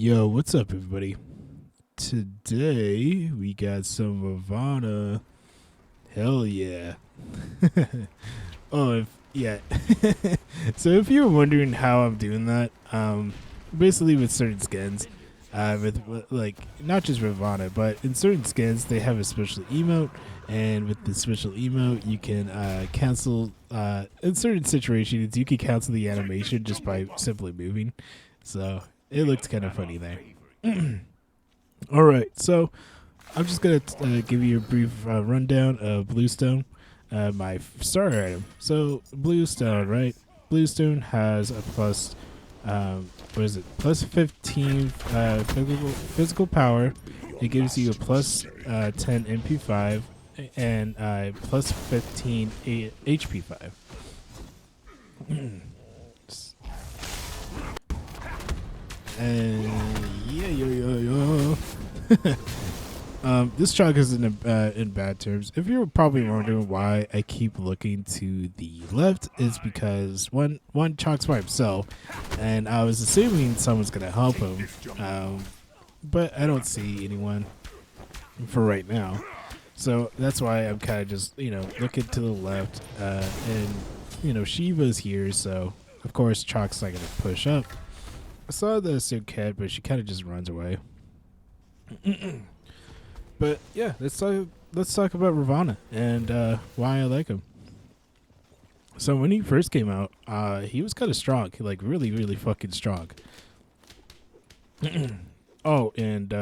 Yo, what's up, everybody? Today we got some Ravana. Hell yeah! Oh, if yeah. So if you were wondering how I'm doing that, basically with certain skins, with like not just Ravana, but in certain skins they have a special emote, and with the special emote you can cancel. In certain situations, you can cancel the animation just by simply moving. So it looked kind of funny there. All right, so I'm just gonna give you a brief rundown of Bluestone, my starter item. So Bluestone, right? Bluestone has a plus, what is it? Plus 15 physical power. It gives you a plus 10 MP5 and plus 15 HP 5. And yeah, yo. This truck is in bad terms. If you're probably wondering why I keep looking to the left, is because one Chalk's by himself, and I was assuming someone's gonna help him, but I don't see anyone for right now. So that's why I'm kind of just looking to the left, and Shiva's here, so of course Chalk's not gonna push up. I saw the Suket, but she kind of just runs away. But yeah, let's talk about Ravana and why I like him. So when he first came out, he was kind of strong, like really, really fucking strong. Oh, and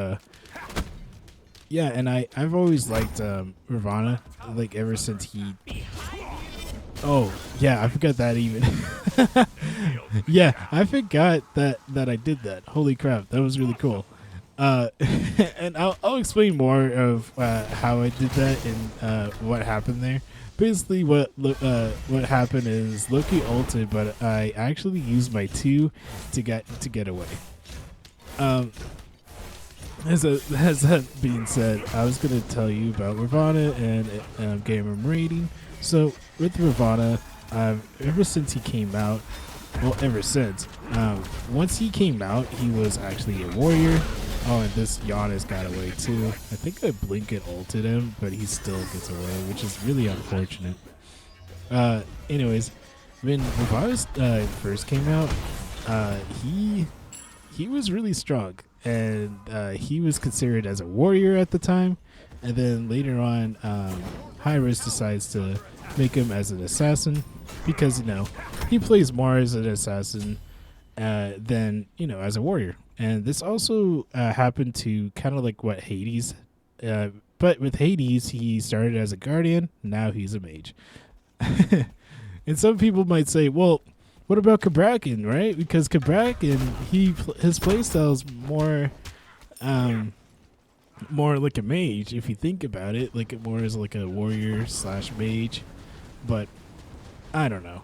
yeah, and I've always liked Ravana, like ever since he. Oh yeah, I forgot that even. Yeah, I forgot that I did that. Holy crap, that was really cool. Uh, and I'll explain more of how I did that and what happened there. Basically, what happened is Loki ulted, but I actually used my two to get away. Um, as that being said, I was gonna tell you about Ravana and gamer rating. So with Ravana, ever since he came out, well, ever since, once he came out, he was actually a warrior. Oh, and this Giannis got away too. I think I Blinket ulted him, but he still gets away, which is really unfortunate. Anyways, when Ravana first came out, he was really strong, and he was considered as a warrior at the time. And then later on, Hyris decides to make him as an assassin because he plays more as an assassin than as a warrior. And this also happened to kind of like what Hades, but with Hades he started as a guardian. Now he's a mage. And some people might say, well, what about Kabrakan, right? Because Kabrakan, his playstyle is more like a mage if you think about it, like more as like a warrior slash mage. But I don't know.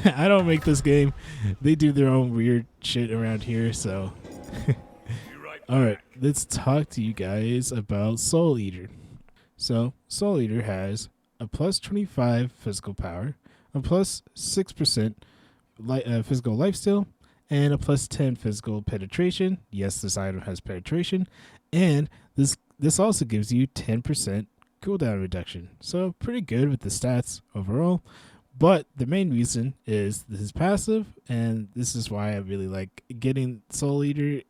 I don't make this game. They do their own weird shit around here, so. Alright, let's talk to you guys about Soul Eater. So, Soul Eater has a plus 25 physical power, a plus 6% physical lifesteal, and a plus 10 physical penetration. Yes, this item has penetration. And this also gives you 10% cooldown reduction. So, pretty good with the stats overall. But the main reason is this is passive, and this is why I really like getting Soul Eater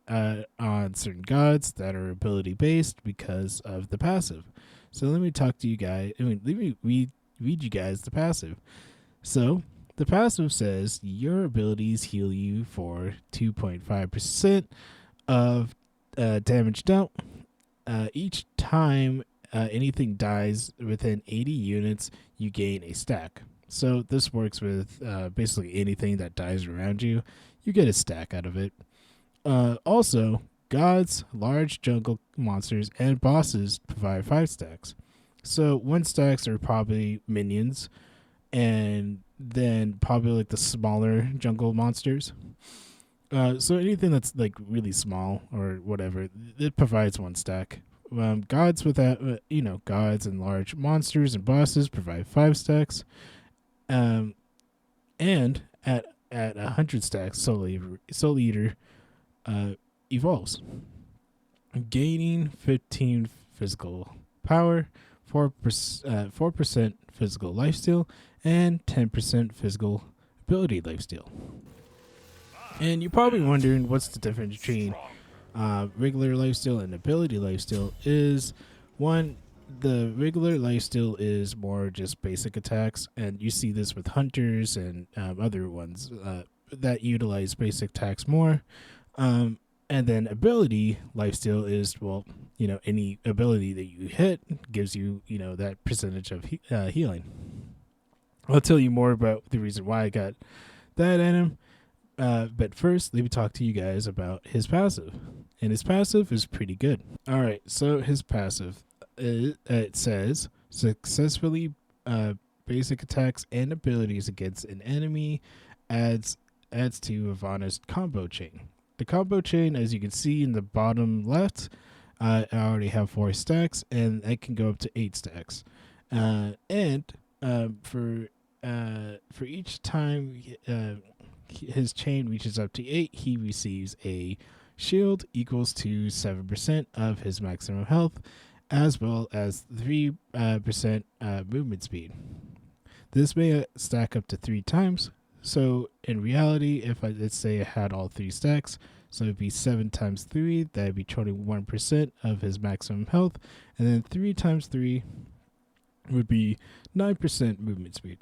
on certain gods that are ability based because of the passive. So let me talk to you guys. Let me read you guys the passive. So the passive says your abilities heal you for 2.5% of damage dealt. Each time anything dies within 80 units, you gain a stack. So this works with basically anything that dies around you. You get a stack out of it. Also, gods, large jungle monsters, and bosses provide 5 stacks. So 1 stacks are probably minions, and then probably like the smaller jungle monsters. So anything that's like really small or whatever, it provides 1 stack. Gods without, gods and large monsters and bosses provide 5 stacks. And at 100 stacks, Soul Eater evolves, gaining 15 physical power, 4% physical lifesteal, and 10% physical ability lifesteal. And you're probably wondering what's the difference between regular lifesteal and ability lifesteal. Is one, the regular lifesteal is more just basic attacks, and you see this with hunters and other ones that utilize basic attacks more. And then ability lifesteal is, well, any ability that you hit gives you, that percentage of healing. I'll tell you more about the reason why I got that item. But first, let me talk to you guys about his passive. And his passive is pretty good. All right, so his passive, it says, successfully basic attacks and abilities against an enemy adds to Ravana's combo chain. The combo chain, as you can see in the bottom left, I already have 4 stacks, and it can go up to 8 stacks. And for each time his chain reaches up to 8, he receives a shield equals to 7% of his maximum health, as well as 3% movement speed. This may stack up to 3 times. So in reality, if let's say I had all 3 stacks, so it'd be 7 times 3, that'd be 21% of his maximum health, and then 3 times 3 would be 9% movement speed.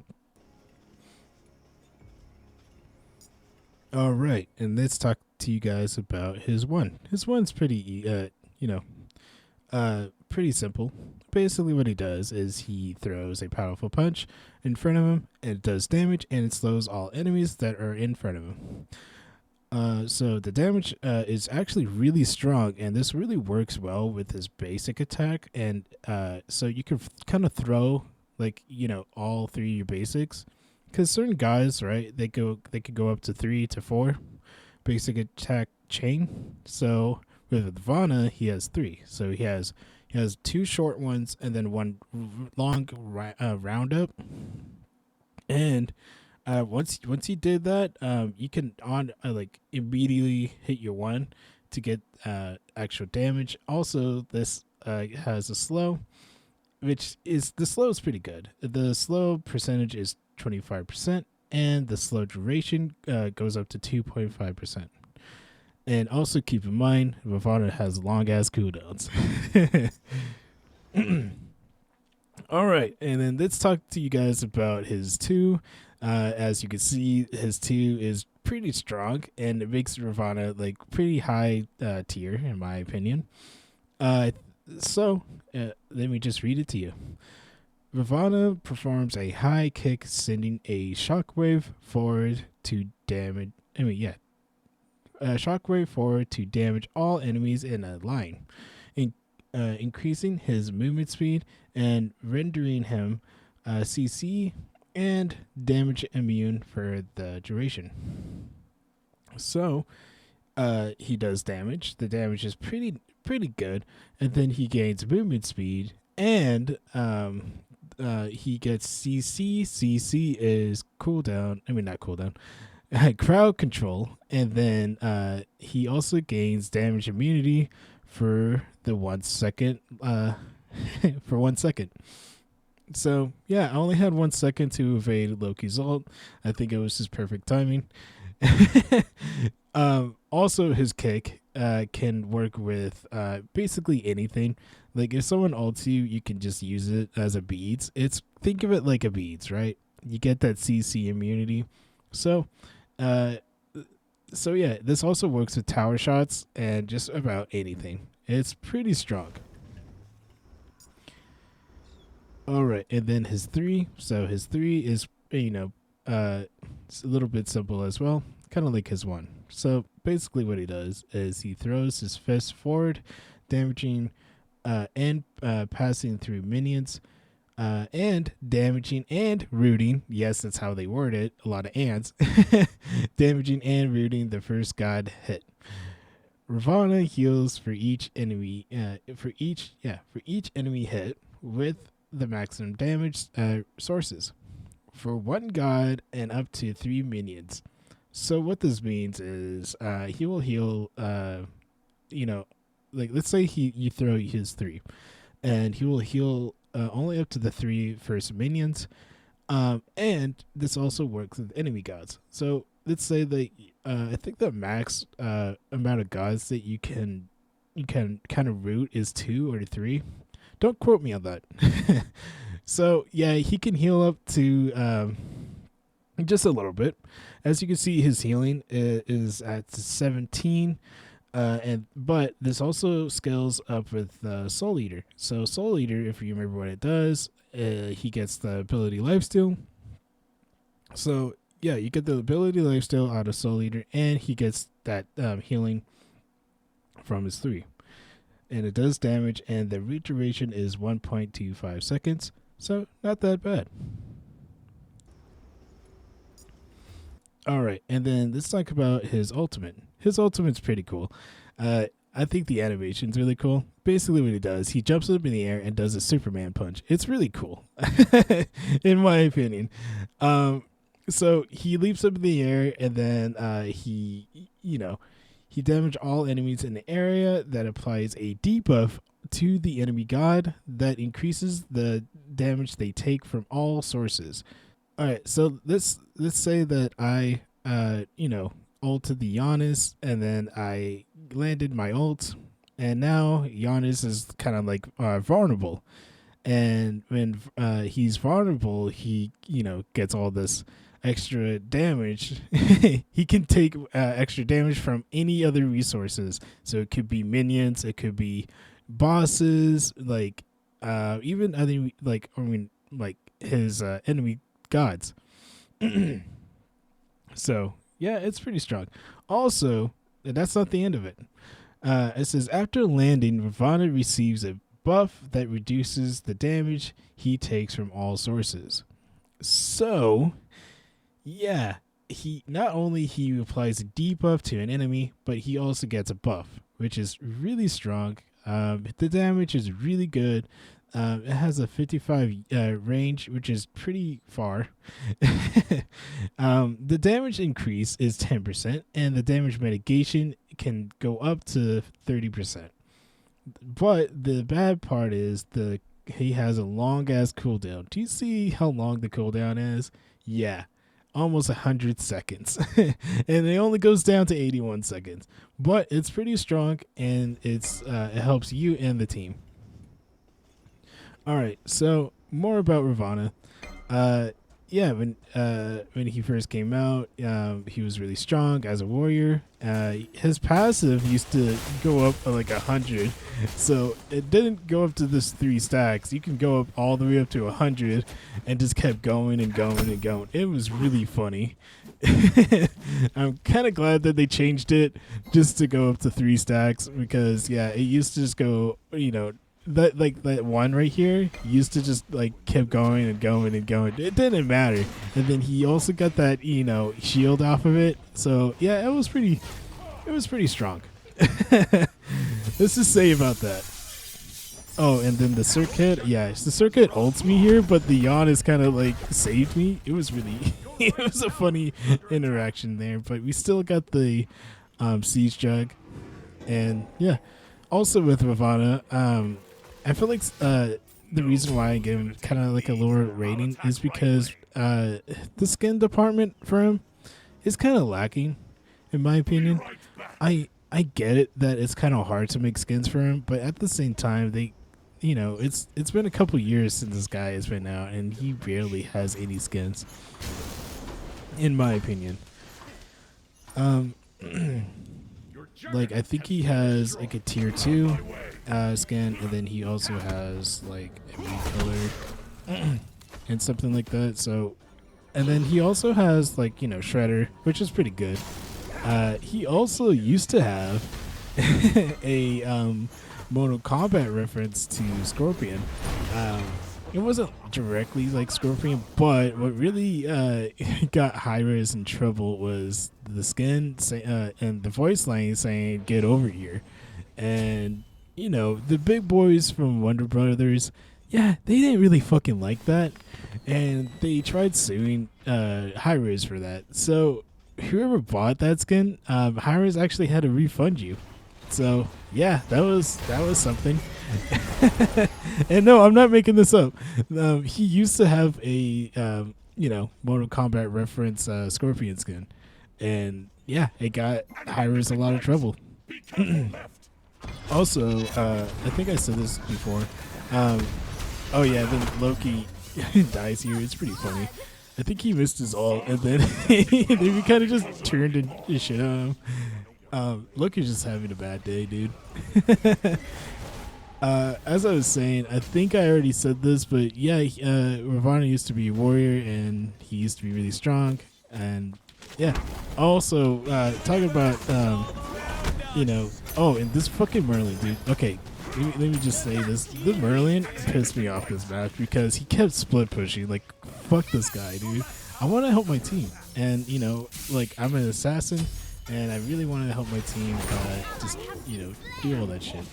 All right, and let's talk to you guys about his one. His one's pretty, pretty simple. Basically, what he does is he throws a powerful punch in front of him, and it does damage, and it slows all enemies that are in front of him. So the damage is actually really strong, and this really works well with his basic attack. And so you can kind of throw all 3 of your basics, because certain guys, right, they could go up to 3 to 4 basic attack chain. So with Ravana, he has 3. So he has 2 short ones and then 1 long roundup. And once you did that, you can immediately hit your 1 to get actual damage. Also, this has a slow, which is, the slow is pretty good. The slow percentage is 25%, and the slow duration goes up to 2.5%. And also keep in mind, Ravana has long ass cooldowns. All right, and then let's talk to you guys about his 2. As you can see, his 2 is pretty strong, and it makes Ravana pretty high tier in my opinion. So let me just read it to you. Ravana performs a high kick, sending a shockwave forward to damage. Shockwave forward to damage all enemies in a line, increasing his movement speed and rendering him CC and damage immune for the duration. So he does damage. The damage is pretty good, and then he gains movement speed, and he gets CC. CC is cooldown. Not cooldown. Crowd control, and then he also gains damage immunity for the 1 second. For 1 second. So yeah, I only had 1 second to evade Loki's ult. I think it was his perfect timing. Also, his kick can work with basically anything. Like if someone ults you, you can just use it as a beads. Think of it like a beads, right? You get that CC immunity. So yeah, this also works with tower shots and just about anything. It's pretty strong. All right, and then his 3. So his 3 is it's a little bit simple as well, kind of like his 1. So basically, what he does is he throws his fist forward, damaging and passing through minions, and damaging and rooting. Yes, that's how they word it. A lot of ants. Damaging and rooting the first god hit. Ravana heals for each enemy. For each enemy hit with the maximum damage sources for 1 god and up to 3 minions. So what this means is he will heal like let's say you throw his 3, and he will heal only up to the 3 first minions. And this also works with enemy gods. So let's say that I think the max amount of gods that you can kind of root is 2 or 3. Don't quote me on that. So yeah, he can heal up to just a little bit. As you can see, his healing is at 17. But this also scales up with Soul Eater. So Soul Eater, if you remember what it does, he gets the ability Lifesteal. So yeah, you get the ability Lifesteal out of Soul Eater, and he gets that healing from his 3. And it does damage, and the root duration is 1.25 seconds. So not that bad. All right, and then let's talk about his ultimate. His ultimate's pretty cool. I think the animation's really cool. Basically what he does, he jumps up in the air and does a Superman punch. It's really cool, in my opinion. So he leaps up in the air, and then he damages all enemies in the area. That applies a debuff to the enemy god that increases the damage they take from all sources. All right, so let's say that I ulted the Giannis, and then I landed my ult, and now Giannis is kind of like vulnerable. And when he's vulnerable, he gets all this extra damage. He can take extra damage from any other resources. So it could be minions, it could be bosses, like even other like his enemy gods. So yeah, it's pretty strong. Also, that's not the end of it. It says after landing, Ravana receives a buff that reduces the damage he takes from all sources. So yeah, he not only he applies a debuff to an enemy, but he also gets a buff, which is really strong. The damage is really good. It has a 55 range, which is pretty far. The damage increase is 10%, and the damage mitigation can go up to 30%. But the bad part is he has a long ass cooldown. Do you see how long the cooldown is? Yeah, almost 100 seconds. And it only goes down to 81 seconds. But it's pretty strong, and it helps you and the team. All right, so more about Ravana. Yeah, when he first came out, he was really strong as a warrior. His passive used to go up like 100, so it didn't go up to this 3 stacks. You can go up all the way up to 100, and just kept going and going and going. It was really funny. I'm kind of glad that they changed it just to go up to 3 stacks, because yeah, it used to just go, that one right here used to just like kept going and going and going. It didn't matter. And then he also got that shield off of it. So yeah, it was pretty strong. Let's just say about that. Oh, and then the circuit, the circuit ults me here, but the Giannis kind of like saved me. It was really it was a funny interaction there, but we still got the siege jug. And yeah, also with Ravana, I feel like the reason why I give him kind of like a lower rating is because the skin department for him is kind of lacking, in my opinion. I get it that it's kind of hard to make skins for him, but at the same time, it's been a couple years since this guy has been out, and he barely has any skins, in my opinion. Like I think he has like a tier 2 skin, and then he also has like a recolor and something like that. So, and then he also has like Shredder, which is pretty good. He also used to have a Mortal Kombat reference to Scorpion. It wasn't directly like Scorpion, but what really got Hi-Rez in trouble was the skin and the voice line saying "Get over here," and the big boys from Wonder Brothers, yeah, they didn't really fucking like that, and they tried suing Hi-Rez for that. So whoever bought that skin, Hi-Rez actually had to refund you. So yeah, that was something. And no, I'm not making this up. He used to have a Mortal Kombat reference Scorpion skin, and yeah, it got Hyra's a lot of trouble. Also, I think I said this before. Oh yeah, then Loki dies here. It's pretty funny. I think he missed his ult, and then he kind of just turned and shit on him. Loki's just having a bad day, dude. As I was saying, I think I already said this, but yeah, Ravana used to be a warrior, and he used to be really strong. And yeah, also talking about oh, and this fucking Merlin, dude. Okay, let me just say this: the Merlin pissed me off this match because he kept split pushing. Like, fuck this guy, dude. I want to help my team, and like I'm an assassin, and I really want to help my team. Just do all that shit.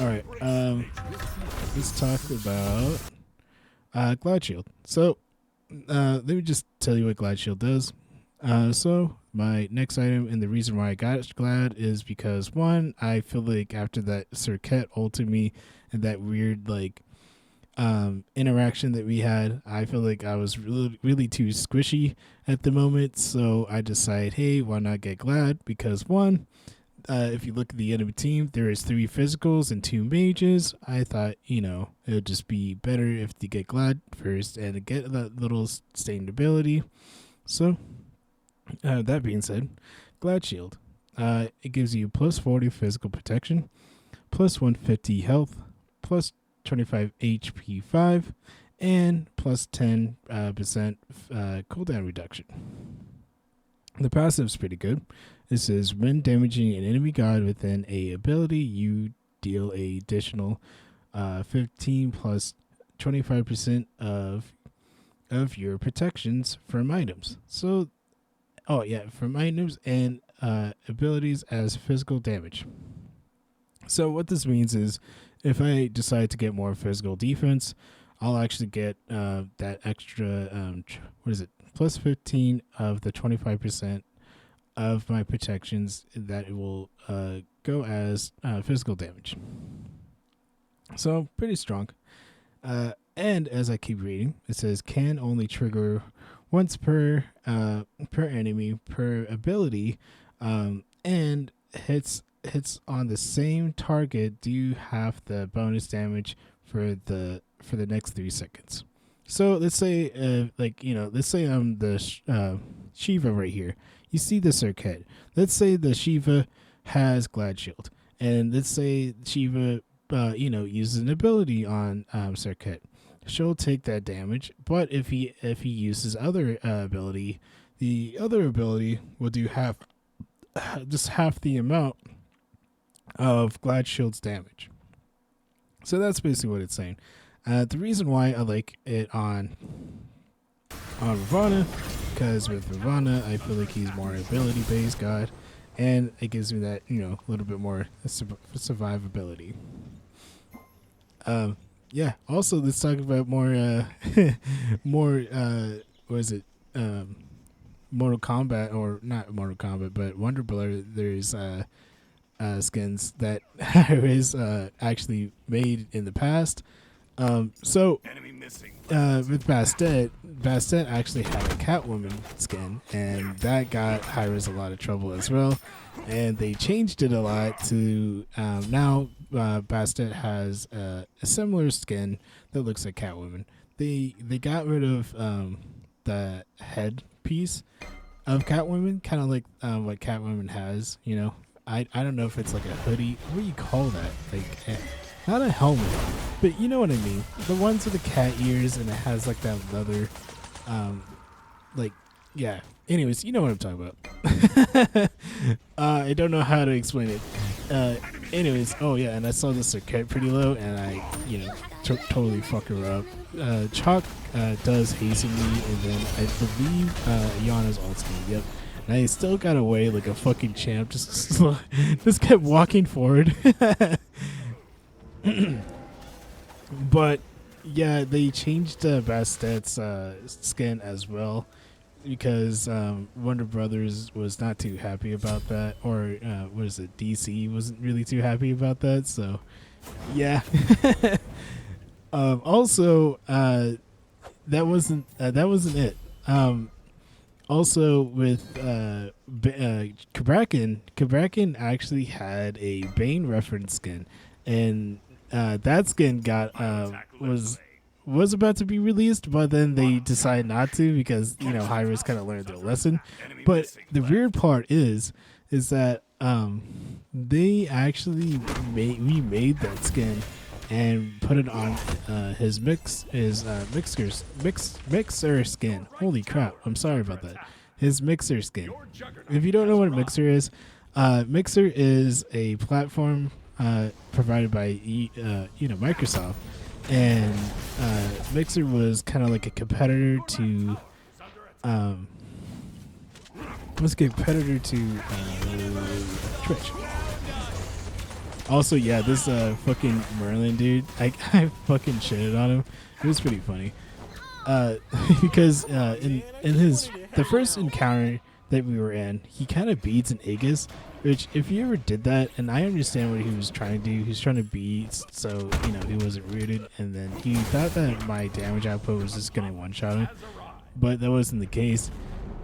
All right, let's talk about Glide Shield. So, let me just tell you what Glide Shield does. So my next item, and the reason why I got Glad, is because one, I feel like after that Circuit ulted me and that weird interaction that we had, I feel like I was really too squishy at the moment. So I decided, hey, why not get Glad? Because one, if you look at the enemy team, there is 3 physicals and 2 mages. I thought, it would just be better if you get Glad first and to get that little sustainability. So that being said, Glad Shield. It gives you plus 40 physical protection, plus 150 health, plus 25 HP 5, and plus 10% cooldown reduction. The passive's pretty good. It says when damaging an enemy god within a ability, you deal a additional 15 plus 25% of your protections from items. So from items and abilities as physical damage. So what this means is, if I decide to get more physical defense, I'll actually get that extra plus 15 of the 25% of my protections that it will go as physical damage. So pretty strong. And as I keep reading, it says can only trigger once per enemy per ability, and hits on the same target do half the bonus damage for the next 3 seconds. So let's say let's say I'm the Shiva right here. You see the Circuit. Let's say the Shiva has Glad Shield, and let's say Shiva uses an ability on Circuit. She'll take that damage, but if he uses other ability, the other ability will do half the amount of Glad Shield's damage. So that's basically what it's saying. The reason why I like it on Ravana, because with Ravana, I feel like he's more ability based god, and it gives me that a little bit more survivability. Yeah. Also, let's talk about more what is it? Mortal Kombat, or not Mortal Kombat, but Wonder Brother. There's skins that is actually made in the past. So with Bastet actually had a Catwoman skin, and that got Hyra's a lot of trouble as well. And they changed it a lot to now Bastet has a similar skin that looks like Catwoman. They got rid of the head piece of Catwoman, kind of like what Catwoman has. I don't know if it's like a hoodie. What do you call that? Like, not a helmet, but you know what I mean. The ones with the cat ears, and it has like that leather, yeah. Anyways, you know what I'm talking about. I don't know how to explain it. Anyways, oh yeah, and I saw the Circuit pretty low, and I, totally fuck her up. Chalk does hasten me, and then I believe Yana's ults me. Yep. And I still got away like a fucking champ. Just kept walking forward. But yeah, they changed Bastet's skin as well. because Warner Brothers was not too happy about that, or what is it? DC wasn't really too happy about that. So, yeah. Also, that wasn't it. Also with Kabrakan actually had a Bane reference skin, and that skin got was about to be released, but then they decided not to because Hi-Rez kind of learned their lesson. But the weird part is that they actually remade that skin and put it on his mixer skin. Holy crap! I'm sorry about that. His mixer skin. If you don't know what a mixer is a platform provided by Microsoft, and Mixer was kind of like a competitor to Twitch. Also, yeah, this fucking Merlin dude, I fucking shitted on him. It was pretty funny. Because in the first encounter that we were in, he kind of beats an Aegis, which if you ever did that, and I understand what he was trying to do, he was trying to beat so he wasn't rooted, and then he thought that my damage output was just gonna one-shot him, but that wasn't the case.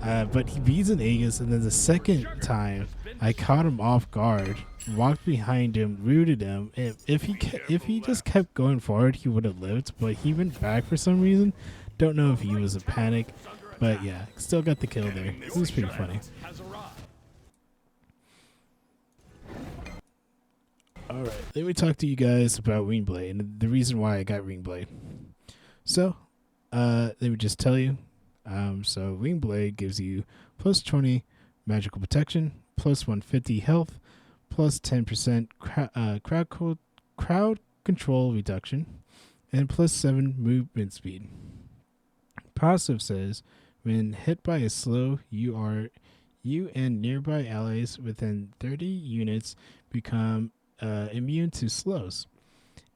But he beats an Aegis, and then the second time I caught him off guard, walked behind him, rooted him. If he just kept going forward, he would have lived, but he went back for some reason. Don't know if he was a panic, but yeah, still got the kill there. It was pretty funny. Alright, let me talk to you guys about Wingblade and the reason why I got Wingblade. So, let me just tell you. So Wingblade gives you plus 20 magical protection, plus 150 health, plus 10% crowd control reduction, and plus 7 movement speed. Passive says, when hit by a slow, you and nearby allies within 30 units become immune to slows,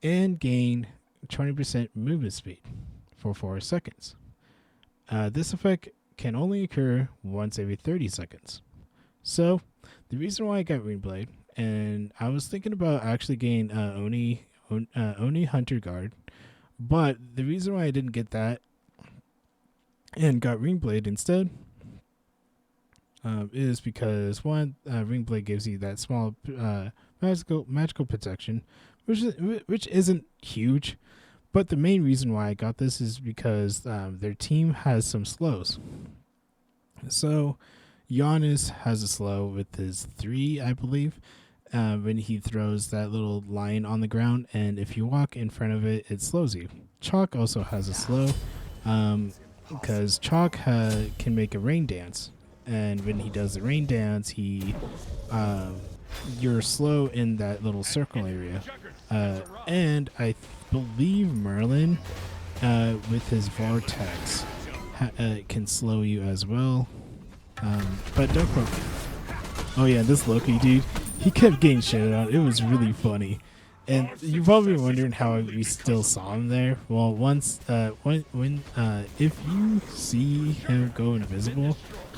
and gain 20% movement speed for 4 seconds. This effect can only occur once every 30 seconds. So, the reason why I got Wingblade, and I was thinking about actually getting Oni Hunter Guard, but the reason why I didn't get that and got Wingblade instead is because one, Wingblade gives you that small magical protection, which isn't huge. But the main reason why I got this is because their team has some slows. So, Giannis has a slow with his 3, I believe, when he throws that little line on the ground, and if you walk in front of it, it slows you. Chalk also has a slow, because Chalk can make a rain dance, and when he does the rain dance, you're slow in that little circle area. And I believe Merlin, with his vortex, can slow you as well. But don't quote me. Oh yeah, this Loki dude, he kept getting shitted on. It was really funny. And you're probably wondering how we still saw him there. Well, once, if you see him go invisible,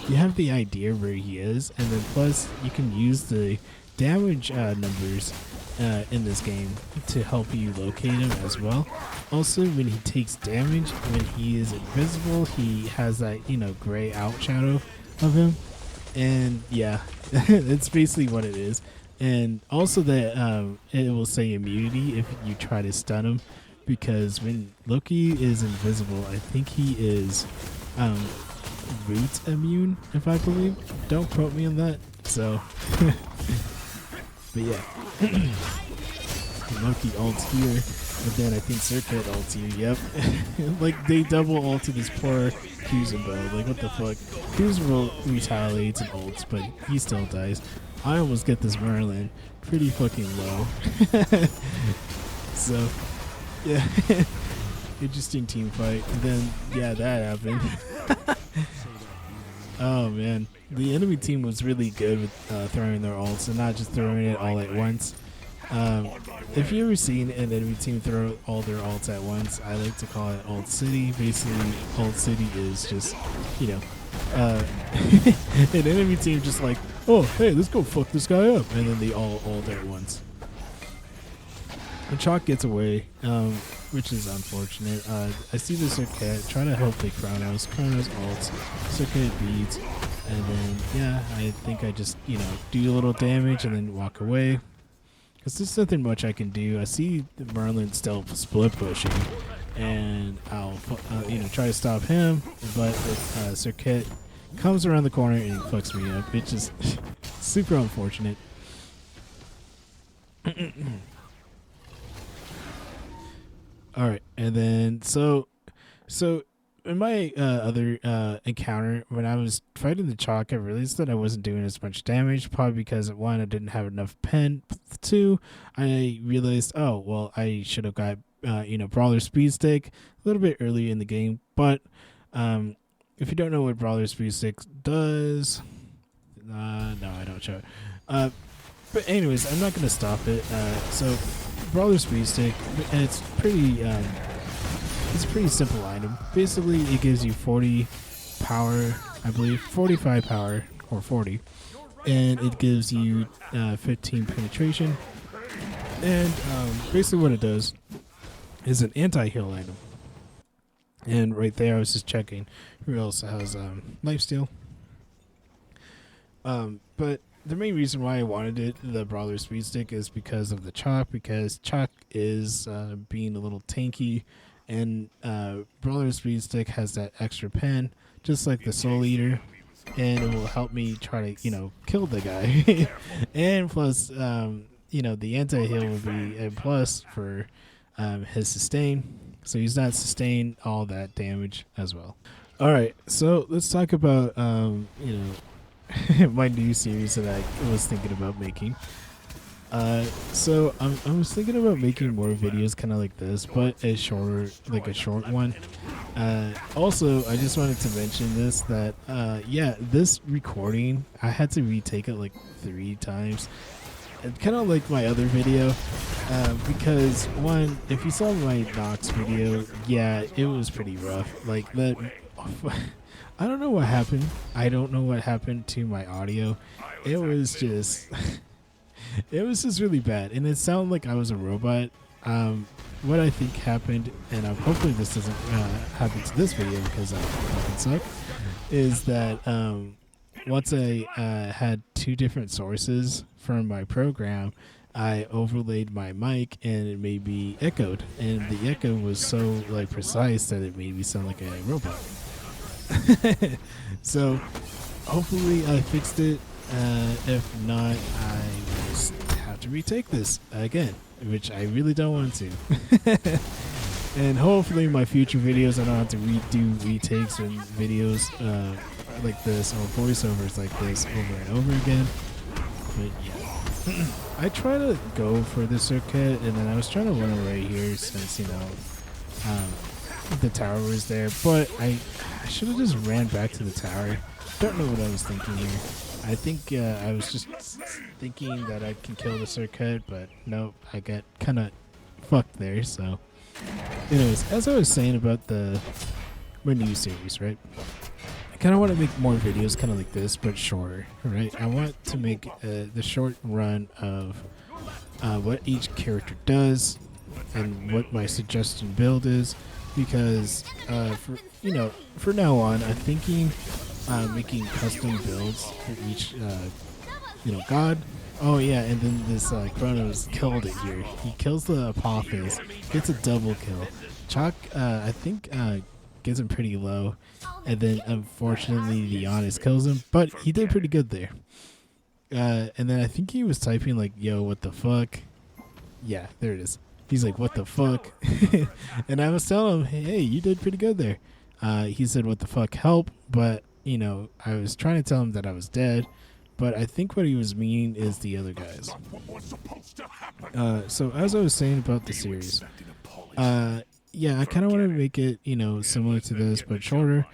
you have the idea where he is, and then plus you can use the damage numbers in this game to help you locate him as well. Also, when he takes damage, when he is invisible, he has that gray out shadow of him, and yeah, that's basically what it is. And also that it will say immunity if you try to stun him, because when Loki is invisible, I think he is root immune, if I believe. Don't quote me on that. So, but yeah, Loki ults here, but then I think Circuit ults here. Yep, like they double ulted this poor Kuzenbo. Like what the fuck? Kuzenbo retaliates and ults, but he still dies. I almost get this Merlin pretty fucking low. So, yeah, interesting team fight. And then, yeah, that happened. Oh man, the enemy team was really good with throwing their ults and not just throwing it all at once. If you ever seen an enemy team throw all their ults at once, I like to call it Ult City. Basically, Ult City is just, an enemy team just like, oh, hey, let's go fuck this guy up. And then they all ult at once. And Chalk gets away, which is unfortunate. I see the Circuit, try to help the Chronos. Chronos ults, Circuit beats, and then, yeah, I think I just, you know, do a little damage and then walk away. Because there's nothing much I can do. I see the Merlin still split pushing, and I'll, you know, try to stop him, but the Circuit comes around the corner and fucks me up. It's just super unfortunate. All right, and then so in my other encounter, when I was fighting the Chalk, I realized that I wasn't doing as much damage, probably because, one, I didn't have enough pen. Two, I realized, oh well, I should have got you know, Brawler Speed Stick a little bit earlier in the game. But if you don't know what Brawler Speed Stick does, no, I don't show it. But anyways, I'm not gonna stop it. So Brawler Speed Stick, it's a pretty simple item. Basically, it gives you 40 power, I believe, 45 power, or 40, and it gives you 15 penetration. And basically what it does is an anti-heal item. And right there, I was just checking who else has lifesteal. But the main reason why I wanted it, the Brawler Speed Stick, is because of the Chalk, because Chalk is being a little tanky, and Brawler Speed Stick has that extra pen, just like the Soul Eater, and it will help me try to, you know, kill the guy. And plus, you know, the anti-heal will be a plus for his sustain, so he's not sustained all that damage as well. Alright, so let's talk about, you know, my new series that I was thinking about making. So I was thinking about making more videos kind of like this, but a short one. Also, I just wanted to mention this, that yeah, this recording, I had to retake it like 3 times. Kind of like my other video, because one, if you saw my Nox video, yeah, it was pretty rough. Like that, I don't know what happened. I don't know what happened to my audio. It was just, it was just really bad, and it sounded like I was a robot. What I think happened, and hopefully this doesn't happen to this video because I fucking suck, is that once I had 2 different sources from my program, I overlaid my mic and it made me echoed, and the echo was so like precise that it made me sound like a robot. So hopefully I fixed it. If not, I will have to retake this again, which I really don't want to. And hopefully my future videos, I don't have to redo retakes and videos like this, or voiceovers like this over and over again. But yeah, I try to go for the Circuit, and then I was trying to run right here since, you know, the tower was there, but I should have just ran back to the tower. Don't know what I was thinking here. I think I was just thinking that I can kill the Circuit, but nope, I got kind of fucked there. So anyways, as I was saying about my new series, right? I kind of want to make more videos kind of like this, but shorter, right? I want to make the short run of what each character does and what my suggestion build is, because for now on, I'm thinking making custom builds for each god. Oh yeah, and then this Chronos killed it here. He kills the Apophis, gets a double kill. Chalk, I think, gets him pretty low, and then unfortunately the Honest kills him, but he did pretty good there. And then I think he was typing like, yo, what the fuck? Yeah, there it is. He's like, what the fuck? And I was telling him, hey, you did pretty good there. He said, what the fuck, help? But, you know, I was trying to tell him that I was dead, but I think what he was meaning is the other guys. So as I was saying about the series, yeah, I kind of want to make it, you know, similar to this, but shorter.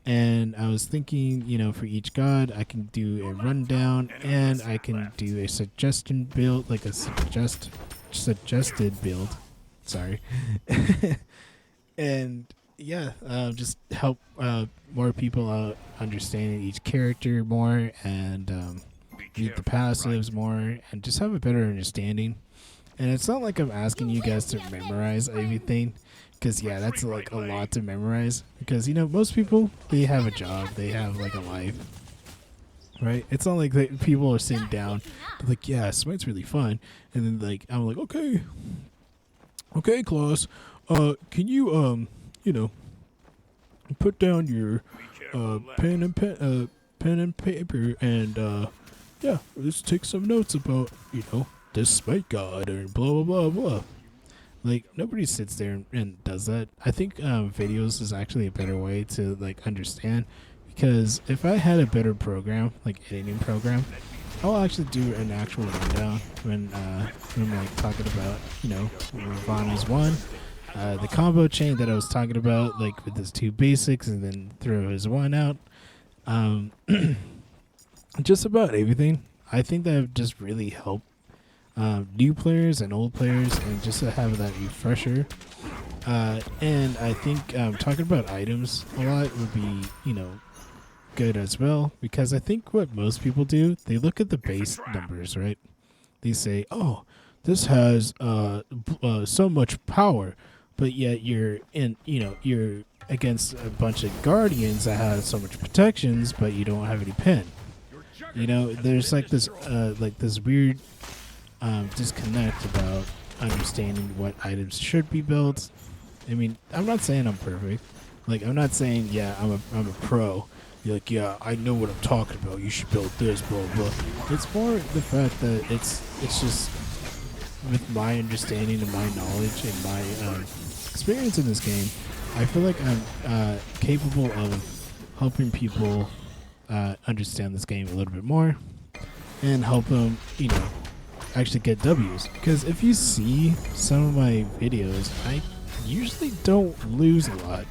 And I was thinking, you know, for each god, I can do a rundown, and I can do a suggestion build, like a suggested build. Sorry. And yeah, just help more people out understanding each character more, and read the passives more, and just have a better understanding. And it's not like I'm asking you guys to memorize everything, because yeah, that's like a lot to memorize. Because most people, they have a job, they have like a life, right? It's not like people are sitting down, like, yeah, Smite's really fun, and then like I'm like, okay, Klaus, can you put down your pen and paper, and yeah, let's take some notes about this Smite god or blah blah blah blah. Like, nobody sits there and does that. I think videos is actually a better way to like understand, because if I had a better program, like editing program, I'll actually do an actual rundown when I'm like talking about Ravana's one, the combo chain that I was talking about, like with his two basics and then throw his one out. Just about everything. I think that would just really help new players and old players, and just to have that refresher. And I think talking about items a lot would be, good as well, because I think what most people do, they look at the base numbers, right? They say, oh, this has so much power, but yet you're against a bunch of guardians that have so much protections, but you don't have any pen. There's like this weird disconnect about understanding what items should be built. I mean, I'm not saying I'm perfect. Like, I'm not saying, yeah, I'm a pro. You're like, yeah, I know what I'm talking about. You should build this, blah blah. It's more the fact that it's just with my understanding and my knowledge and my experience in this game, I feel like I'm capable of helping people understand this game a little bit more and help them, actually get W's. Because if you see some of my videos, I usually don't lose a lot.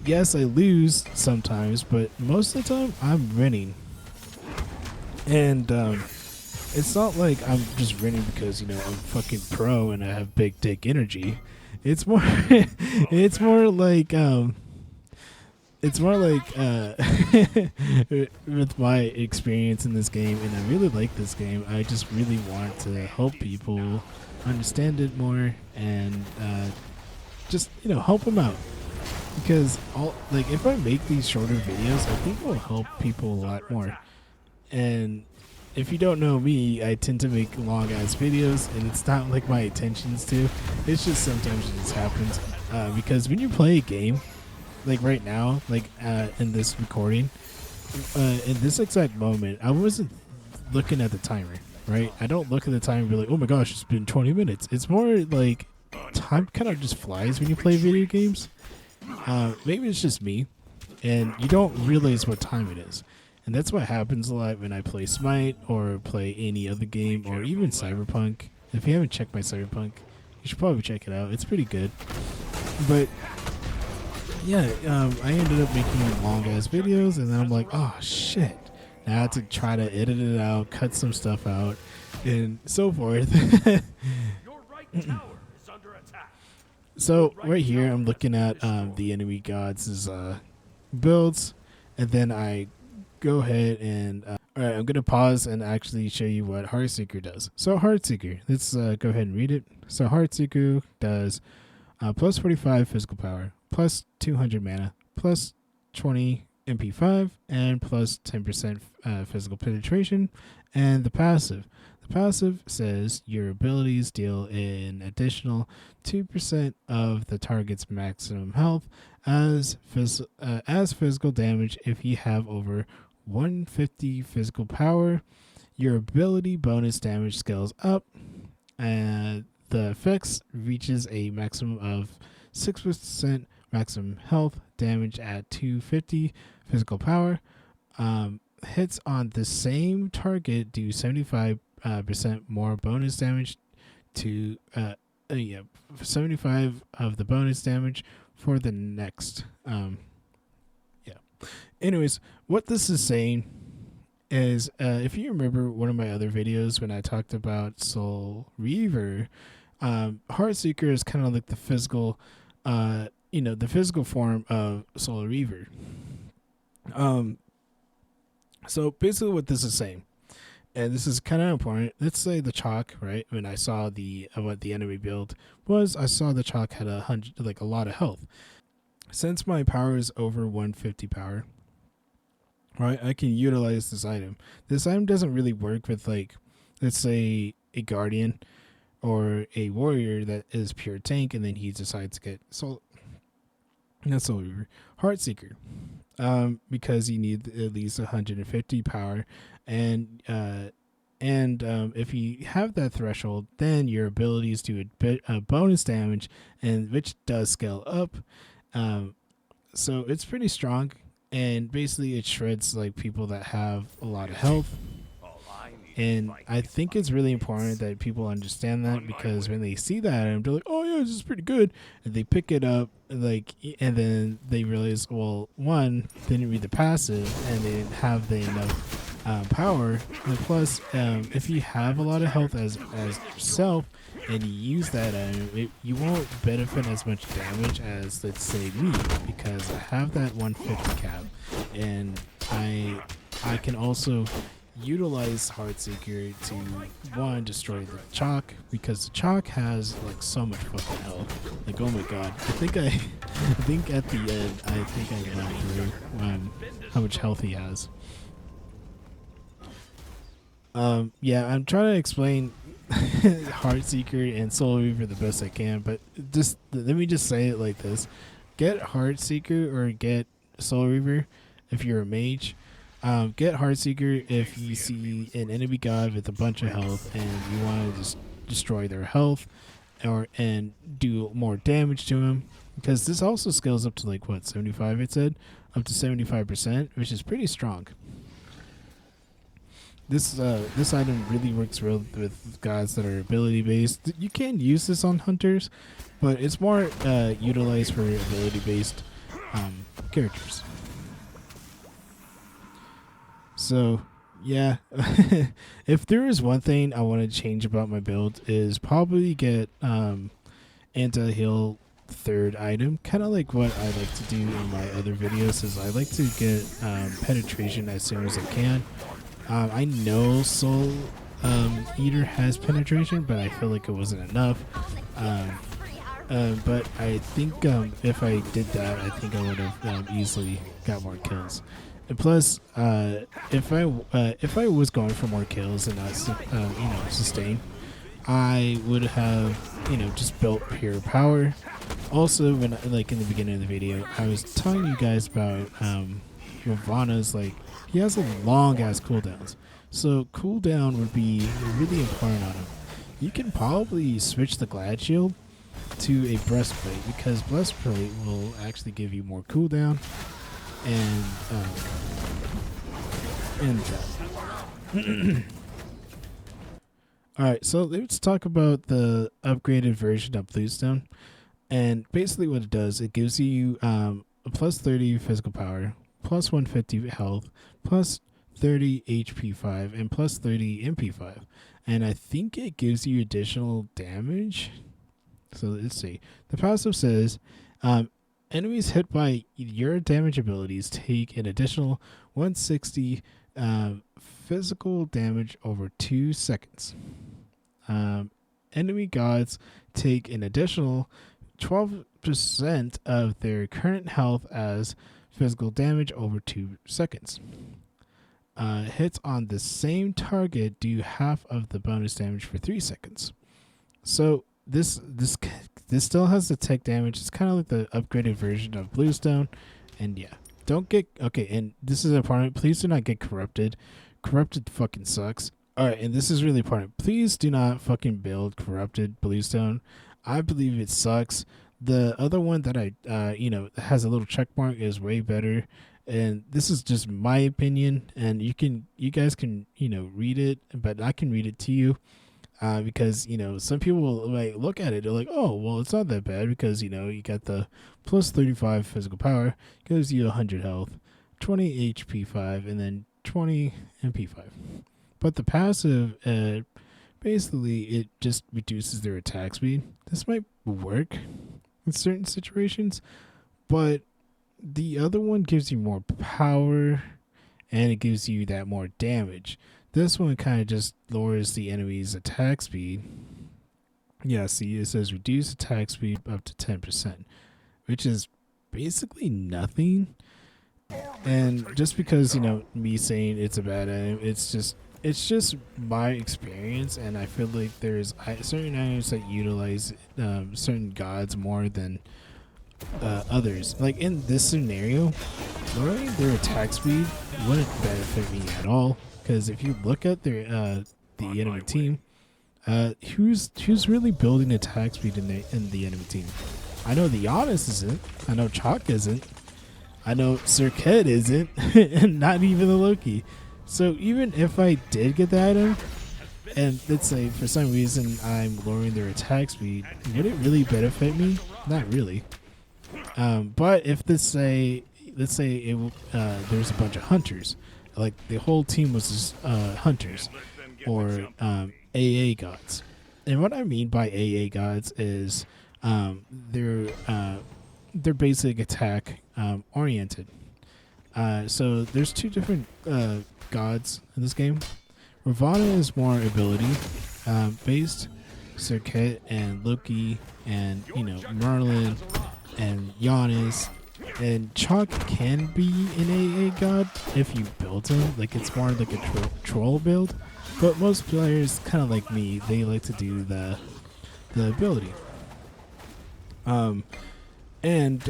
Yes, I lose sometimes, but most of the time I'm winning. And it's not like I'm just winning because I'm fucking pro and I have big dick energy. It's more it's more like with my experience in this game, and I really like this game. I just really want to help people understand it more, and just help them out. Because if I make these shorter videos, I think it will help people a lot more. And if you don't know me, I tend to make long ass videos, and it's not like my intentions to. It's just sometimes it just happens. Because when you play a game, like right now, like in this recording, in this exact moment, I wasn't looking at the timer, right? I don't look at the time and be like, oh my gosh, it's been 20 minutes. It's more like time kind of just flies when you play video games. Maybe it's just me, and you don't realize what time it is. And that's what happens a lot when I play Smite or play any other game, or even Cyberpunk. If you haven't checked my Cyberpunk, you should probably check it out. It's pretty good. But yeah, I ended up making long ass videos, and then I'm like, oh shit. Now I have to try to edit it out, cut some stuff out, and so forth. So right here, I'm looking at the enemy gods' builds, and then I go ahead and all right, I'm gonna pause and actually show you what Heartseeker does. So Heartseeker, let's go ahead and read it. So Heartseeker does plus 45 physical power, plus 200 mana, plus 20 MP5, and plus 10% physical penetration. And the passive says your abilities deal an additional 2% of the target's maximum health as physical damage if you have over 150 physical power. Your ability bonus damage scales up, and the effects reaches a maximum of 6% maximum health damage at 250 physical power. Hits on the same target do 75% more bonus damage to 75 of the bonus damage for the next. Anyways, what this is saying is, if you remember one of my other videos when I talked about Soul Reaver, Heartseeker is kind of like the physical the physical form of Solar Reaver. Um, so basically, what this is saying, and this is kind of important. Let's say the chalk, right? When I saw the what the enemy build was, I saw the chalk had a lot of health. Since my power is over 150 power, right? I can utilize this item. This item doesn't really work with like, let's say a guardian or a warrior that is pure tank, and then he decides to get not Soul Reaver, Heartseeker, because you need at least 150 power, and if you have that threshold, then your abilities do a bit bonus damage, and which does scale up. So it's pretty strong, and basically it shreds like people that have a lot of health. And I think it's really important that people understand that, because when they see that item, they're like, "Oh yeah, this is pretty good," and they pick it up, like, and then they realize, well, one, they didn't read the passive, and they didn't have the enough power. And plus, if you have a lot of health as yourself, and you use that item, you won't benefit as much damage as, let's say, me, because I have that 150 cap, and I can also utilize Heartseeker to one, destroy the chalk, because the chalk has like so much fucking health. Like, oh my god, I think at the end I went through how much health he has. Yeah, I'm trying to explain Heartseeker and Soul Reaver the best I can, but just let me just say it like this: get Heartseeker or get Soul Reaver if you're a mage. Get Heartseeker if you see an enemy god with a bunch of health and you want to just destroy their health, and do more damage to him, because this also scales up to like what, 75? It said up to 75%, which is pretty strong. This item really works well with gods that are ability based. You can use this on hunters, but it's more utilized for ability based characters. So, yeah, if there is one thing I want to change about my build, is probably get anti-heal third item. Kind of like what I like to do in my other videos, is I like to get penetration as soon as I can. I know Soul Eater has penetration, but I feel like it wasn't enough. But I think if I did that, I think I would have easily got more kills. And plus, if I was going for more kills and not sustain, I would have just built pure power. Also, when like in the beginning of the video, I was telling you guys about Ravana's, like, he has a long ass cooldowns. So cooldown would be really important on him. You can probably switch the Glad Shield to a breastplate, because breastplate will actually give you more cooldown, and all right, so let's talk about the upgraded version of Bluestone. And basically what it does, it gives you a plus 30 physical power, plus 150 health, plus 30 HP 5, and plus 30 MP 5. And I think it gives you additional damage. So let's see. The passive says, enemies hit by your damage abilities take an additional 160 physical damage over 2 seconds. Enemy gods take an additional 12% of their current health as physical damage over 2 seconds. Hits on the same target do half of the bonus damage for 3 seconds. So this still has the tech damage. It's kind of like the upgraded version of Bluestone. And yeah, don't get and this is important. Please do not get corrupted. Corrupted fucking sucks. Alright, and this is really important. Please do not fucking build corrupted Bluestone. I believe it sucks. The other one that I has a little check mark is way better. And this is just my opinion, and you guys can read it, but I can read it to you. Because some people will like look at it, they're like, oh well, it's not that bad, because you got the plus 35 physical power, gives you 100 health, 20 HP 5, and then 20 MP 5. But the passive, basically it just reduces their attack speed. This might work, in certain situations, but the other one gives you more power and it gives you that more damage. This one kind of just lowers the enemy's attack speed. Yeah, see, it says reduce attack speed up to 10%, which is basically nothing. And just because, me saying it's a bad item, it's just my experience, and I feel like there's certain items that utilize certain gods more than others. Like in this scenario, lowering their attack speed wouldn't benefit me at all. Because if you look at their the enemy team, who's really building attack speed in the enemy team? I know the Honest isn't. I know Chalk isn't. I know Sir Ked isn't, and not even the Loki. So even if I did get the item, and let's say for some reason I'm lowering their attack speed, would it really benefit me? Not really. But if let's say there's a bunch of hunters, like the whole team was just hunters or AA gods, and what I mean by AA gods is their basic attack oriented. So there's two different gods in this game. Ravana is more ability based. Serket and Loki and Merlin and Giannis and Chalk can be an AA god if you build him. Like it's more like a troll build, but most players, kind of like me, they like to do the ability. And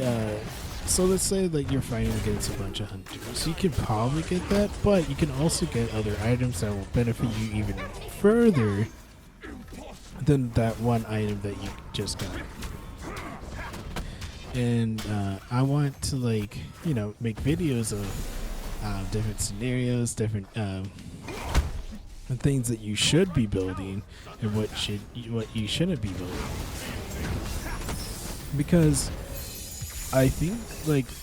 so let's say that you're fighting against a bunch of hunters. You can probably get that, but you can also get other items that will benefit you even further than that one item that you just got. And I want to make videos of different scenarios, different things that you should be building and what you shouldn't be building. Because I think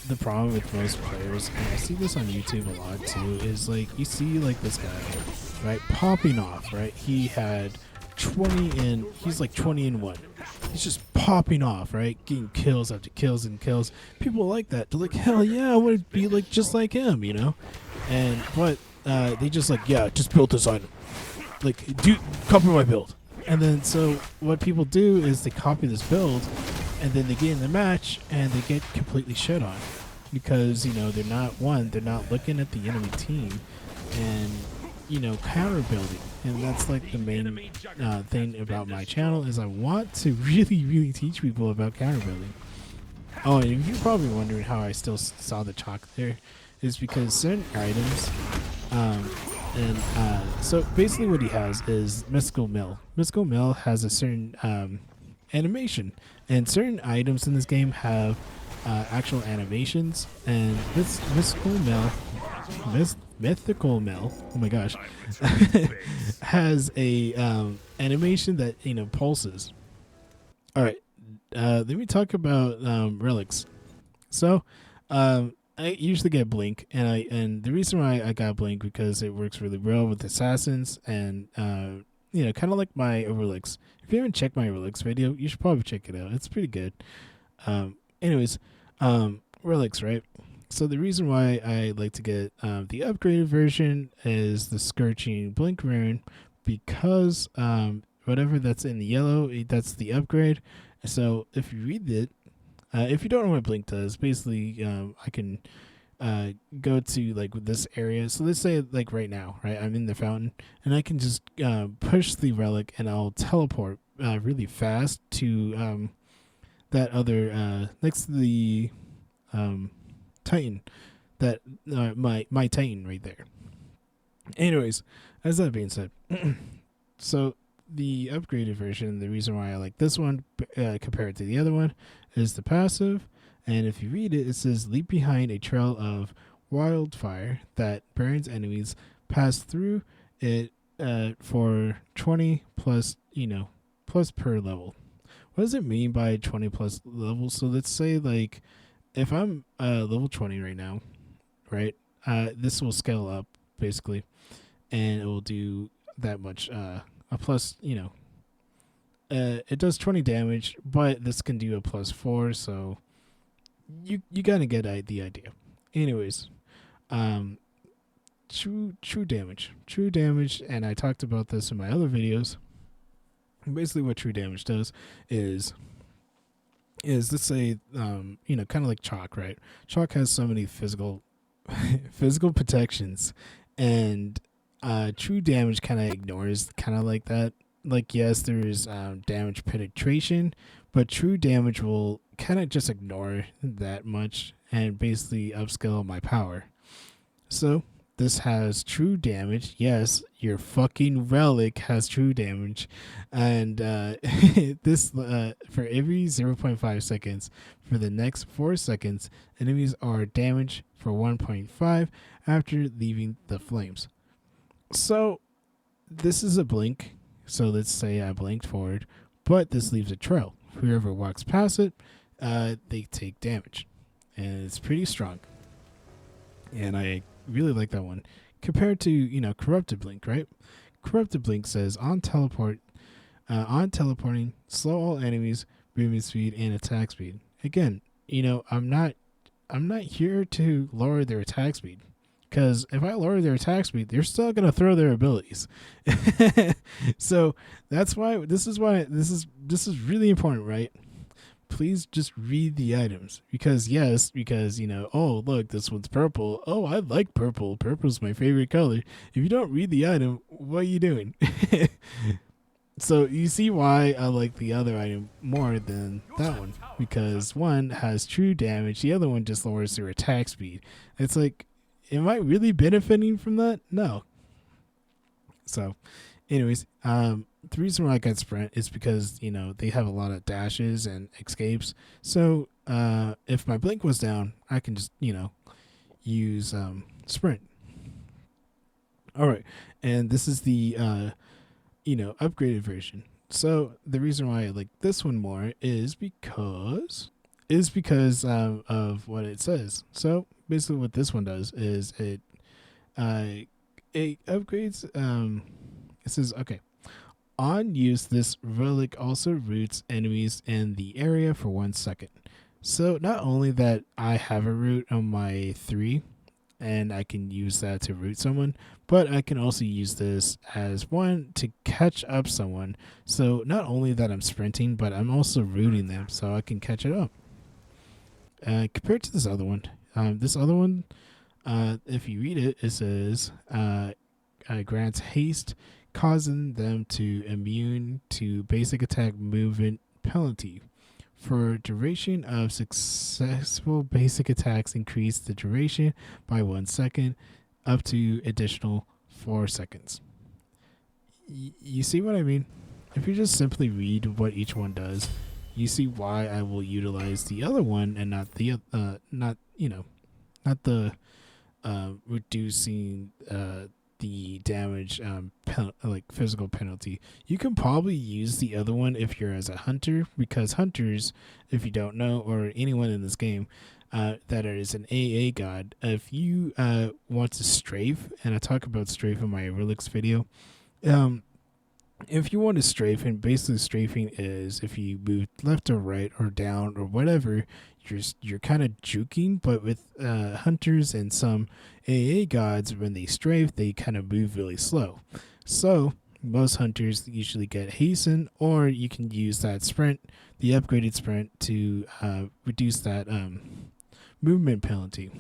the problem with most players, and I see this on YouTube a lot too, is you see this guy, right, popping off, right? He had 20 and he's 20 and 1. He's just popping off, right? Getting kills after kills and kills. People like that. They're like, hell yeah, I want to be just like him, And but they just just build this item. Dude, copy my build. And then so what people do is they copy this build, and then they get in the match and they get completely shit on because they're not looking at the enemy team and counter building. And that's the main thing about my channel is I want to really teach people about counter building. Oh, and you're probably wondering how I still saw the chalk there is because certain items so basically what he has is Mystical Mill. Mystical Mill has a certain animation, and certain items in this game have actual animations, and this Mythical Mill, oh my gosh, has a animation that pulses. All right, let me talk about relics. So I usually get Blink, and the reason why I got Blink because it works really well with assassins, and kind of like my Overlix. If you haven't checked my Overlix video, you should probably check it out. It's pretty good. Anyways, relics, right? So the reason why I like to get the upgraded version is the Scorching Blink rune, because whatever that's in the yellow, that's the upgrade. So if you read it, if you don't know what Blink does, basically I can go to this area. So let's say right now, right, I'm in the fountain, and I can just push the relic, and I'll teleport really fast to that other next to the Titan, that my Titan right there. Anyways, as that being said, so the upgraded version, the reason why I like this one compared to the other one is the passive. And if you read it, it says leap behind a trail of wildfire that burns enemies, pass through it for 20 plus, plus per level. What does it mean by 20 plus levels? So let's say if I'm level 20 right now, right, this will scale up basically, and it will do that much a plus, it does 20 damage, but this can do a +4, so you gotta get the idea. Anyways, um, true damage, and I talked about this in my other videos. Basically, what true damage does is let's say kind of like chalk, right? Chalk has so many physical physical protections, and true damage kind of ignores kind of like that. Like, yes, there is damage penetration, but true damage will kind of just ignore that much and basically upscale my power. So this has true damage. Yes, your fucking relic has true damage, and this for every 0.5 seconds for the next 4 seconds, enemies are damaged for 1.5 after leaving the flames. So this is a blink. So let's say I blinked forward, but this leaves a trail. Whoever walks past it, they take damage, and it's pretty strong. And I really like that one compared to corrupted blink, right? Corrupted blink says on teleporting, slow all enemies, movement speed and attack speed. Again, I'm not here to lower their attack speed, because if I lower their attack speed, they're still gonna throw their abilities. So that's why this is really important, right? Please just read the items, because oh look, this one's purple. Oh, I like purple. Purple's my favorite color. If you don't read the item, what are you doing? So you see why I like the other item more than that one, because one has true damage, the other one just lowers their attack speed. It's like, am I really benefiting from that? No. So anyways, the reason why I got sprint is because they have a lot of dashes and escapes. So if my blink was down, I can just use sprint. All right, and this is the upgraded version. So the reason why I like this one more is because of what it says. So basically, what this one does is it upgrades. It says, okay, on use, this relic also roots enemies in the area for 1 second. So not only that I have a root on my 3, and I can use that to root someone, but I can also use this as one to catch up someone. So not only that I'm sprinting, but I'm also rooting them so I can catch it up. Compared to this other one, if you read it, it says grants haste, causing them to immune to basic attack movement penalty. For duration of successful basic attacks, increase the duration by 1 second up to additional 4 seconds. You see what I mean? If you just simply read what each one does, you see why I will utilize the other one and not the reducing the damage physical penalty. You can probably use the other one if you're as a hunter, because hunters, if you don't know, or anyone in this game that is an AA god, if you want to strafe, and I talk about strafe in my Relix video, if you want to strafe, and basically strafing is if you move left or right or down or whatever, you're kind of juking. But with hunters and some AA gods, when they strafe, they kind of move really slow. So most hunters usually get hasten, or you can use that sprint, the upgraded sprint, to reduce that movement penalty.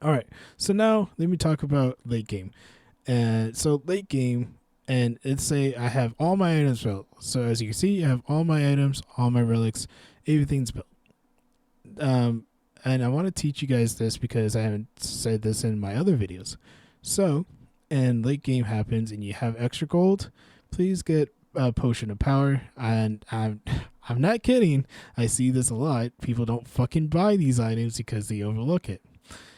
All right, so now let me talk about late game. So late game, and let's say I have all my items built. So as you can see, I have all my items, all my relics, everything's built. And I want to teach you guys this because I haven't said this in my other videos. So, and late game happens and you have extra gold, please get a potion of power. And I'm not kidding. I see this a lot. People don't fucking buy these items because they overlook it.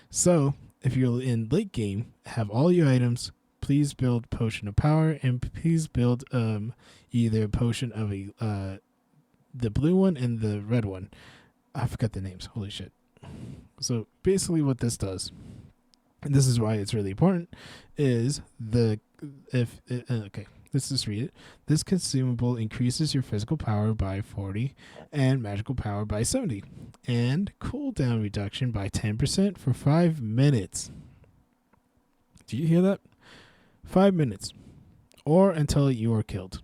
So if you're in late game, have all your items, please build potion of power, and please build either potion of the blue one and the red one. I forgot the names. Holy shit. So basically what this does, and this is why it's really important, is let's just read it. This consumable increases your physical power by 40 and magical power by 70, and cooldown reduction by 10% for 5 minutes. Do you hear that? 5 minutes, or until you are killed.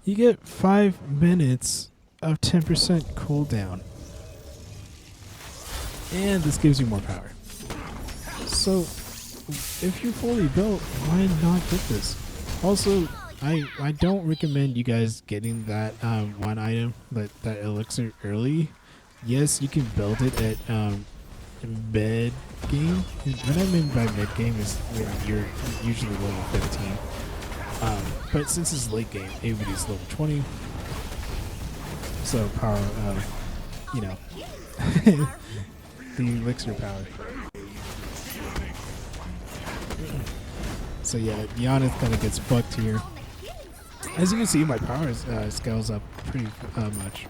You get 5 minutes of 10% cooldown, and this gives you more power. So if you're fully built, why not get this? Also, I don't recommend you guys getting that one item, that elixir early. Yes, you can build it at mid game. What I mean by mid game is when you're usually level 15. But since it's late game, everybody's level 20. So power, the elixir power. So yeah, Giannis kind of gets fucked here. As you can see, my power scales up pretty much.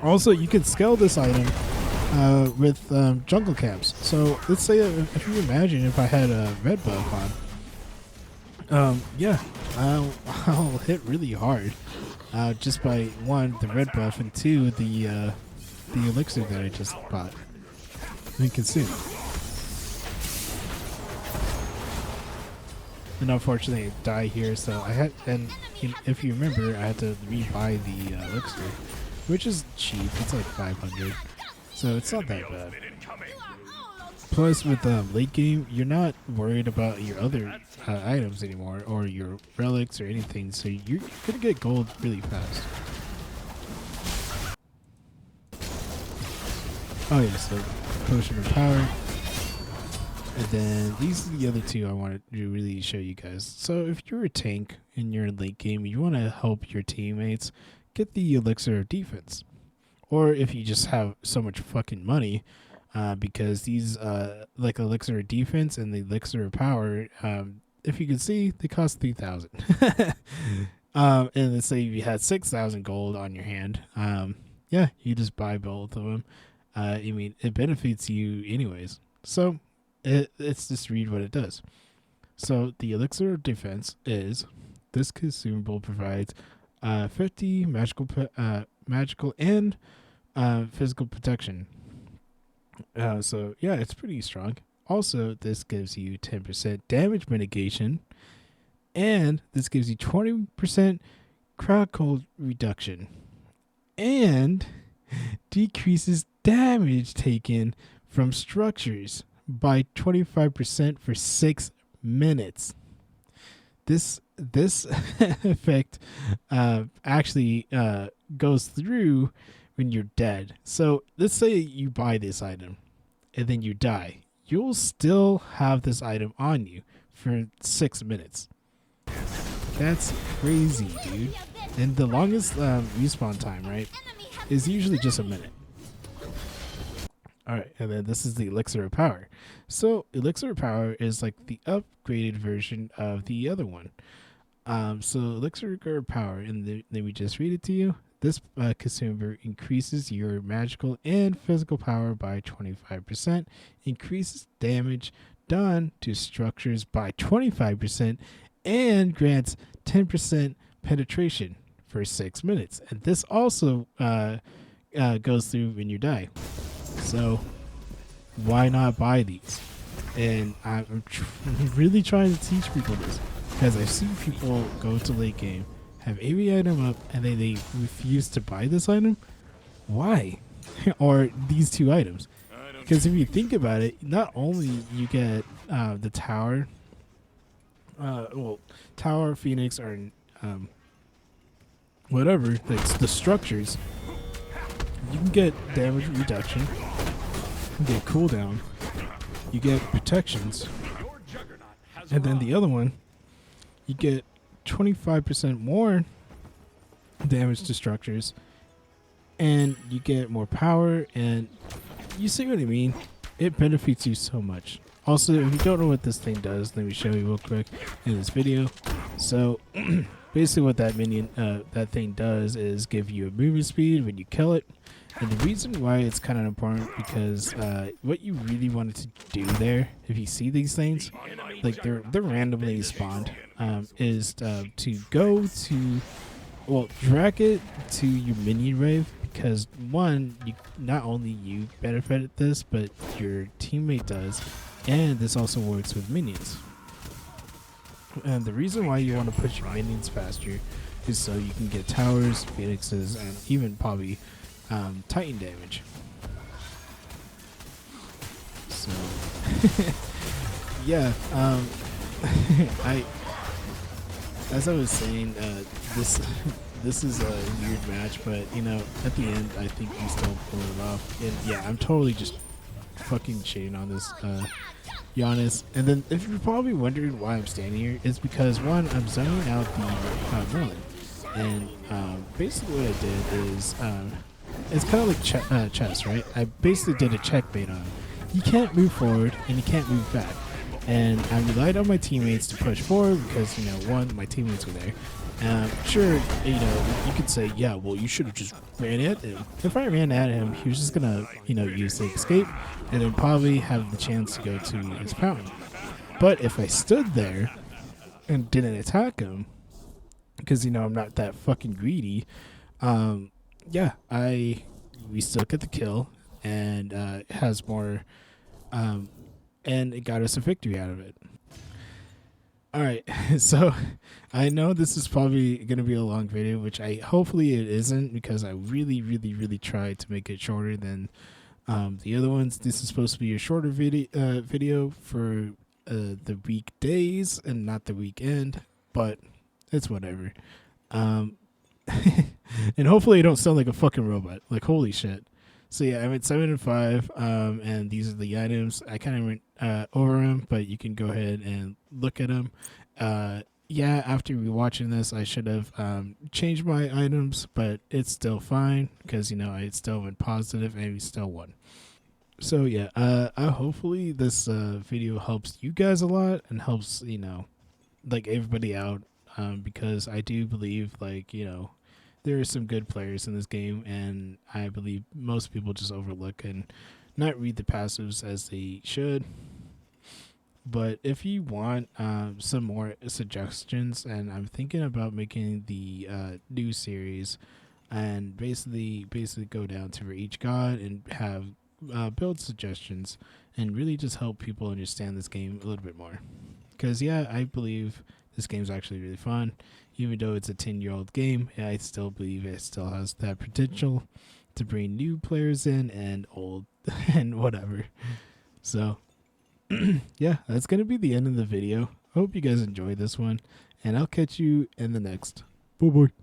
Also, you can scale this item with jungle camps. So let's say if you imagine if I had a red buff on, I'll hit really hard just by one, the red buff, and two, the elixir that I just bought and consumed. And unfortunately, I die here, so I had, and if you remember, I had to rebuy the elixir, which is cheap. It's like 500, so it's not that bad. Plus, with late game, you're not worried about your other items anymore, or your relics or anything, so you're gonna get gold really fast. Oh yeah, so potion of power. And then these are the other two I wanted to really show you guys. So if you're a tank in your late game, you want to help your teammates, get the elixir of defense. Or if you just have so much fucking money, because these like elixir of defense and the elixir of power, if you can see, they cost 3,000. And let's say you had 6,000 gold on your hand. Yeah, you just buy both of them. I mean, it benefits you anyways. So let's just read what it does. So the elixir of defense is, this consumable provides 50 magical and physical protection. So yeah, it's pretty strong. Also, this gives you 10% damage mitigation, and this gives you 20% crowd cold reduction, and decreases damage taken from structures by 25% for 6 minutes. This effect actually goes through when you're dead. So let's say you buy this item and then you die. You'll still have this item on you for 6 minutes. That's crazy, dude. And the longest respawn time, right, is usually just a minute. Alright, and then this is the elixir of power. So elixir of power is like the upgraded version of the other one. So elixir of power, and then we just read it to you. This consumer increases your magical and physical power by 25%, increases damage done to structures by 25%, and grants 10% penetration for 6 minutes. And this also goes through when you die. So why not buy these? And I'm really trying to teach people this, because I've seen people go to late game, have every item up, and then they refuse to buy this item. Why? Or these two items? Because if you think about it, not only you get the tower, tower, phoenix, or whatever, that's the structures. You can get damage reduction, you get cooldown, you get protections, and then the other one, you get 25% more damage to structures, and you get more power, and you see what I mean? It benefits you so much. Also, if you don't know what this thing does, let me show you real quick in this video. So basically what that minion, that thing does is give you a movement speed when you kill it. And the reason why it's kind of important because what you really wanted to do there, if you see these things, like they're randomly spawned, is to go to, well, drag it to your minion wave, because one, you not only you benefit at this, but your teammate does, and this also works with minions. And the reason why you want to push your minions faster is so you can get towers, phoenixes, and even probably Titan damage. So yeah, I as I was saying, this is a weird match, but you know, at the end, I think we still pull it off. And yeah, I'm totally just fucking shitting on this Giannis. And then if you're probably wondering why I'm standing here, it's because one, I'm zoning out the Merlin, and basically what I did is it's kind of like chess, right? I basically did a checkmate on him. You can't move forward and you can't move back. And I relied on my teammates to push forward because, you know, one, my teammates were there. Sure, you know, you could say, yeah, well, you should have just ran at him. If I ran at him, he was just gonna, you know, use the escape and then probably have the chance to go to his fountain. But if I stood there and didn't attack him, because, you know, I'm not that fucking greedy, yeah, we still get the kill, and it has more, and it got us a victory out of it. All right, so I know this is probably going to be a long video, which hopefully it isn't, because I really tried to make it shorter than the other ones. This is supposed to be a shorter video for the weekdays and not the weekend, but it's whatever. And hopefully I don't sound like a fucking robot. Like, holy shit. So yeah, I'm at 7 and 5, and these are the items. I kind of went over them, but you can go ahead and look at them. Yeah, after rewatching this, I should have changed my items, but it's still fine because, you know, I still went positive and we still won. So yeah, hopefully this video helps you guys a lot and helps, you know, like everybody out, because I do believe, like, you know, there are some good players in this game, and I believe most people just overlook and not read the passives as they should. But if you want some more suggestions, and I'm thinking about making the new series, and basically go down to for each god and have build suggestions, and really just help people understand this game a little bit more. Because yeah, I believe this game's actually really fun. Even though it's a 10-year-old game, I still believe it still has that potential to bring new players in and old and whatever. So yeah, that's going to be the end of the video. I hope you guys enjoyed this one, and I'll catch you in the next. Bye-bye.